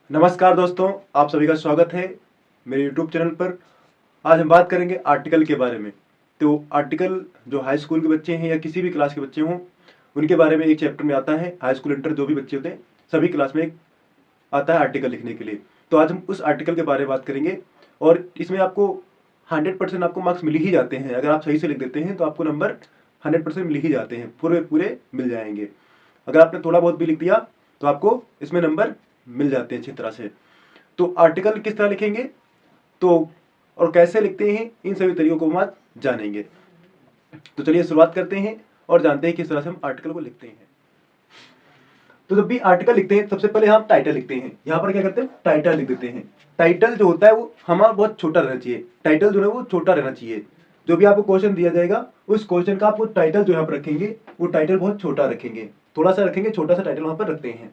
नमस्कार दोस्तों, आप सभी का स्वागत है मेरे YouTube चैनल पर। आज हम बात करेंगे आर्टिकल के बारे में। तो आर्टिकल जो हाई स्कूल के बच्चे हैं या किसी भी क्लास के बच्चे हों, उनके बारे में एक चैप्टर में आता है। हाई स्कूल इंटर जो भी बच्चे होते हैं सभी क्लास में आता है आर्टिकल लिखने के लिए। तो आज हम उस आर्टिकल के बारे में बात करेंगे और इसमें आपको 100% आपको मार्क्स मिल ही जाते हैं। अगर आप सही से लिख देते हैं तो आपको नंबर 100% मिल ही जाते हैं, पूरे पूरे मिल जाएंगे। अगर आपने थोड़ा बहुत भी लिख दिया तो आपको इसमें नंबर मिल जाते हैं अच्छी तरह से। तो आर्टिकल किस तरह लिखेंगे तो और कैसे लिखते हैं, इन सभी तरीकों को हम आज जानेंगे। तो चलिए शुरुआत करते हैं और जानते हैं किस तरह से हम आर्टिकल को लिखते हैं। तो जब भी आर्टिकल लिखते हैं सबसे पहले हम टाइटल लिखते हैं। यहाँ पर क्या करते हैं, टाइटल लिख देते हैं। टाइटल जो होता है वो हमारा बहुत छोटा रहना चाहिए। टाइटल जो है वो छोटा रहना चाहिए। जो भी आपको क्वेश्चन दिया जाएगा उस क्वेश्चन का आपको टाइटल जो यहाँ पर रखेंगे वो टाइटल बहुत छोटा रखेंगे, थोड़ा सा रखेंगे, छोटा सा टाइटल वहां पर रखते हैं।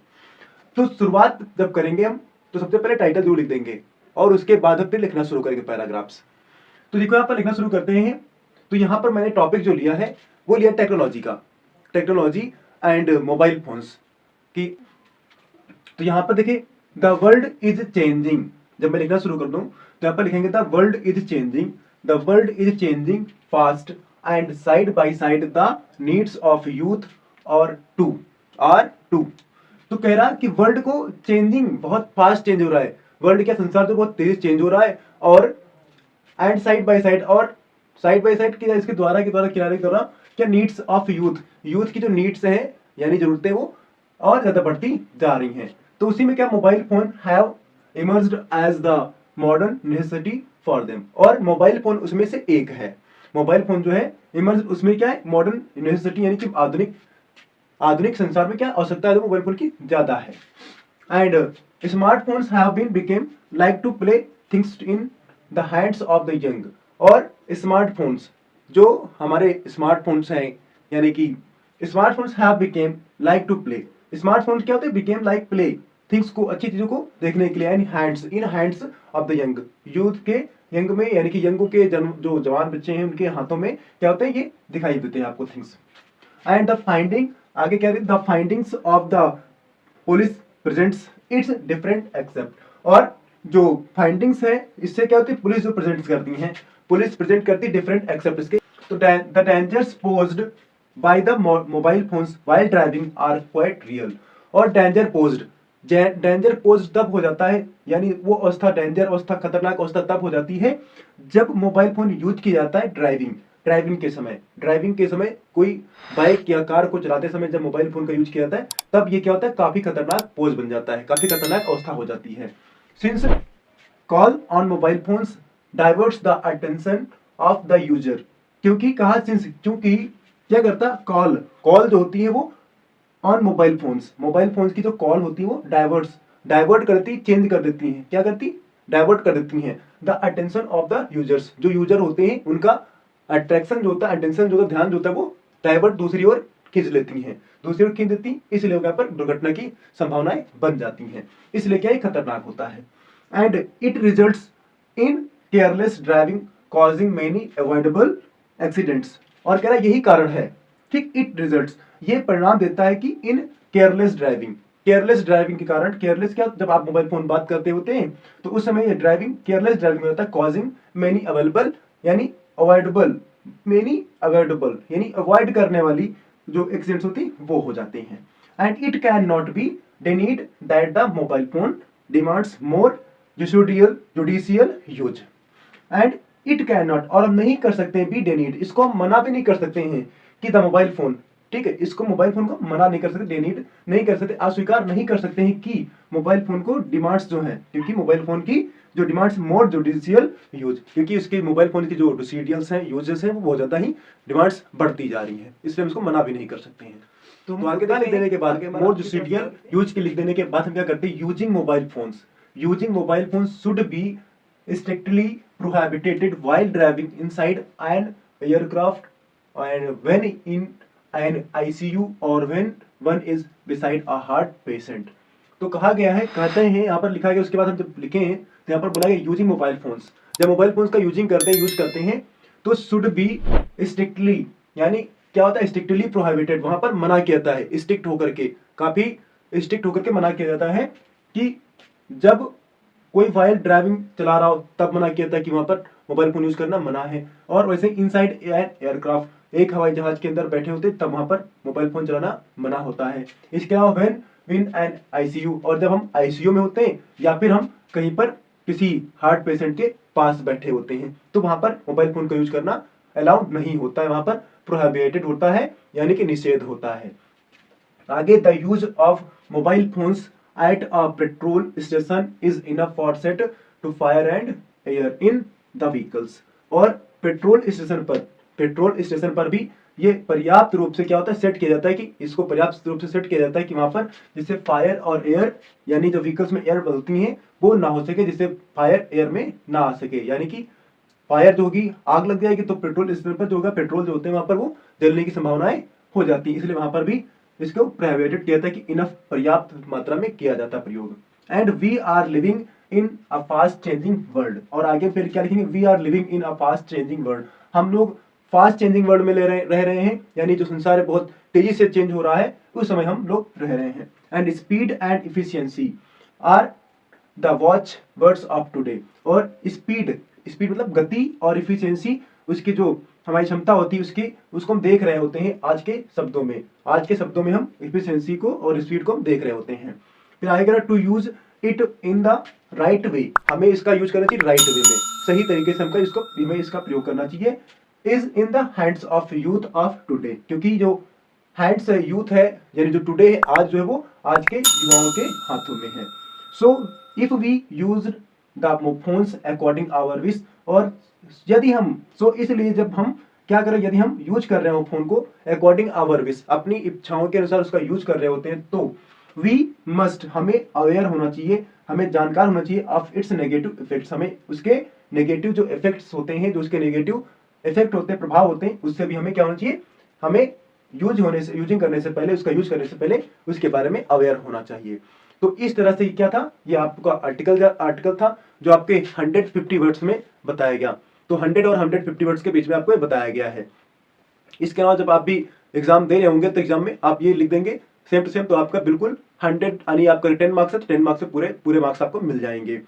तो शुरुआत जब करेंगे हम तो सबसे पहले टाइटल जरूर लिख देंगे और उसके बाद फिर लिखना शुरू करेंगे पैराग्राफ्स। तो देखो यहाँ पर लिखना शुरू करते हैं। तो यहाँ पर मैंने टॉपिक जो लिया है वो लिया टेक्नोलॉजी का, टेक्नोलॉजी एंड मोबाइल फोन्स की। तो यहाँ पर देखिए द वर्ल्ड इज चेंजिंग। जब मैं लिखना शुरू कर दूं तो यहाँ पर लिखेंगे the world is changing, the world is changing fast and side by side the needs of youth और टू। तो कह रहा कि वर्ल्ड को चेंजिंग, बहुत फास्ट चेंज हो रहा है। वर्ल्ड क्या, संसार तो बहुत तेजी से चेंज हो रहा है। और एंड साइड बाय साइड, और साइड बाय साइड के इसके द्वारा किनारे के द्वारा क्या, नीड्स ऑफ यूथ, यूथ की जो नीड्स हैं यानी जरूरतें वो और ज्यादा बढ़ती जा रही हैं। तो उसी में क्या, mobile phone have emerged as the modern necessity for them. और मोबाइल फोन उसमें से एक है। मोबाइल फोन जो है इमर्ज, उसमें क्या है, मॉडर्न नेसेसिटी यानी कि आधुनिक संसार में क्या आवश्यकता है जो मोबाइल फोन की ज्यादा है। And smartphones have been become like to play things in the hands of the young. और स्मार्टफोन्स, जो हमारे स्मार्टफोन्स हैं, यानी कि smartphones have become like to play. Smartphones क्या होते हैं, बिकेम लाइक प्ले, थिंग्स को, अच्छी चीजों को देखने के लिए, in hands of the young, youth के, यंग में यानी कि यंग के जो जवान बच्चे हैं उनके हाथों में क्या होता है, ये दिखाई देते हैं आपको थिंग्स। एंड द फाइंडिंग, आगे क्या है, the findings of the police presents its different except. और जो फाइंडिंग्स है इससे क्या होती है, पुलिस जो प्रेजेंट करती है, पुलिस प्रेजेंट करती है डिफरेंट एक्सेप्ट इसके। तो the dangers posed by the mobile phones while driving are quite real. और डेंजर पोज्ड तब हो जाता है, यानी वो अवस्था, डेंजर अवस्था, खतरनाक अवस्था तब हो जाती है जब मोबाइल फोन यूज किया जाता है ड्राइविंग के समय कोई बाइक या कार को चलाते समय जब मोबाइल फोन का यूज किया जाता है तब ये क्या होता है, काफी खतरनाक पोज बन जाता है, काफी खतरनाक अवस्था हो जाती है। Since call on mobile phones diverts the attention of the user. क्योंकि कहा, सिंस क्योंकि क्या करता, कॉल जो होती है वो ऑन मोबाइल फोन्स की जो कॉल होती है वो डाइवर्ट करती, चेंज कर देती है, क्या करती, डाइवर्ट कर देती है the attention of the users. जो यूजर होते हैं उनका अट्रैक्शन जो होता है, अटेंशन जो होता है, ध्यान जो होता है वो डाइवर्ट दूसरी ओर खींच लेती हैं, दूसरी ओर खींच देती, इसलिए वहां पर दुर्घटना की संभावनाएं बन जाती हैं। इसलिए क्या, खतरनाक होता है। And it results in careless driving causing many avoidable accidents. और कह रहा यही कारण है, ठीक, इट रिजल्ट्स, ये परिणाम देता है कि इन केयरलेस ड्राइविंग के कारण, केयरलेस क्या, जब आप मोबाइल फोन बात करते होते हैं तो उस समय ये ड्राइविंग, केयरलेस ड्राइविंग में होता है कॉजिंग मेनी अवेलेबल, यानी अवॉइडेबल, मेनी अवॉइडेबल यानी अवॉइड करने वाली जो एक्सीडेंट्स होती वो हो जाते हैं। And it can not be denied that the mobile phone demands more judicial use. And it can not, और हम नहीं कर सकते बी डेनीड, इसको हम मना भी नहीं कर सकते हैं कि द मोबाइल फोन, ठीक है, इसको मोबाइल फोन को मना नहीं कर सकते, डेनीड नहीं कर सकते, अस्वीकार नहीं कर सकते हैं कि मोबाइल फोन को डिमांड्स जो है, क्योंकि मोबाइल फोन की जो डिमांड्स मोर जुडिशियल यूज, क्योंकि उसकी मोबाइल फोन की जो डिसीडियल्स हैं, यूजेस हैं, वो बहुत ज्यादा ही डिमांड्स बढ़ती जा रही हैं, इसलिए हम इसको मना भी नहीं कर सकते हैं। तो आगे लिख देने के बाद, मोर जुडिशियल यूज के लिख देने के बाद हम क्या करते हैं, using mobile phones should be strictly prohibited while driving inside an aircraft and when in an ICU or when one is beside a heart patient। तो कहा गया है, कहते हैं यहाँ पर लिखा गया, उसके बाद हम जब लिखे हैं तो यहाँ पर बोला गया यूजिंग मोबाइल फोन्स, जब मोबाइल फोन्स का यूज करते हैं तो शुड बी स्ट्रिक्टली, यानी क्या होता है, स्ट्रिक्टली प्रोहिबिटेड, वहां पर मना किया जाता है, स्ट्रिक्ट होकर के, काफी स्ट्रिक्ट होकर के मना किया जाता है कि जब कोई वाइल ड्राइविंग चला रहा हो तब मना किया था कि वहां पर मोबाइल फोन यूज करना मना है। और वैसे इनसाइड एन एयरक्राफ्ट, एक हवाई जहाज के अंदर बैठे होते तब वहां पर मोबाइल फोन चलाना मना होता है। इसके अलावा व्हेन इन एन आईसीयू, और जब हम आईसीयू में होते हैं या फिर हम कहीं पर किसी हार्ट पेशेंट के पास बैठे होते हैं तो वहां पर मोबाइल फोन का यूज करना अलाउड नहीं होता है, वहां पर प्रोहिबिटेड होता है, यानी कि निषेध होता है। आगे, the use of mobile phones at a petrol station is enough for set to fire and air in the vehicles. और पेट्रोल स्टेशन पर भी ये पर्याप्त रूप से क्या होता है, सेट किया जाता है कि इसको पर्याप्त रूप से सेट किया जाता है कि वहां पर जिससे फायर और एयर, यानी जो व्हीकल्स में एयर बदलती हैं वो ना हो सके, जिससे फायर एयर में ना आ सके, यानी कि फायर जो होगी, आग लग जाएगी तो पेट्रोल स्टेशन पर जो होगा, पेट्रोल जो होते हैं वहां पर वो जलने की संभावनाएं हो जाती है। इसलिए वहां पर भी इसको प्रोहिबिटेड किया था कि इनफ, पर्याप्त मात्रा में किया जाता प्रयोग। And we are living in a fast changing world. और आगे फिर क्या लिखेंगे, we are living in a fast changing world. हम लोग फास्ट चेंजिंग वर्ल्ड में रह रहे हैं, यानी जो संसार है बहुत तेजी से चेंज हो रहा है, उस समय हम लोग रह रहे हैं। And speed and efficiency are the watch words of today. और स्पीड मतलब गति, और इफिशियंसी उसकी जो हमारी क्षमता होती है उसको हम देख रहे होते हैं आज के शब्दों में हम इफिशियंसी को और स्पीड को हम देख रहे होते हैं। फिर आएगा to use it in the right way, हमें इसका यूज करना चाहिए राइट वे में, सही तरीके से हमें इसका प्रयोग करना चाहिए। Is in the hands of youth of today, क्योंकि जो हैंड्स है यूथ है, यानी जो टुडे है आज, जो है वो आज के युवाओं के हाथों में है। So if we use the phones according our wish. और यदि हम इसलिए जब हम क्या करें, यदि हम यूज कर रहे हो फोन को अकॉर्डिंग आवर विश, अपनी इच्छाओं के अनुसार उसका यूज कर रहे होते हैं, तो वी मस्ट, हमें अवेयर होना चाहिए, हमें जानकार होना चाहिए ऑफ इट्स नेगेटिव इफेक्ट्स, हमें उसके नेगेटिव जो इफेक्ट्स होते हैं, जो उसके नेगेटिव इफेक्ट होते हैं, प्रभाव होते हैं, उससे भी हमें क्या होना चाहिए, हमें यूजिंग करने से पहले, उसका यूज करने से पहले उसके बारे में अवेयर होना चाहिए। तो इस तरह से क्या था, ये आपका आर्टिकल था जो आपके 150 वर्ड्स में बताया गया। तो 100 और 150 वर्ड्स के बीच में आपको बताया गया है। इसके अलावा जब आप भी एग्जाम दे रहे होंगे तो एग्जाम में आप ये लिख देंगे सेम टू सेम, तो आपका बिल्कुल 100, यानी आपका 10 मार्क्स है तो 10 मार्क्स से पूरे मार्क्स आपको मिल जाएंगे।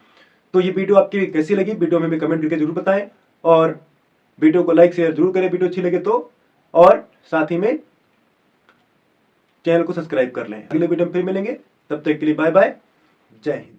तो ये वीडियो आपकी कैसी लगी, वीडियो में कमेंट करके जरूर बताएं, और वीडियो को लाइक शेयर जरूर करें वीडियो अच्छी लगे तो, और साथ ही में चैनल को सब्सक्राइब कर लें। अगले वीडियो में फिर मिलेंगे, तब तक के लिए बाय बाय, जय हिंद।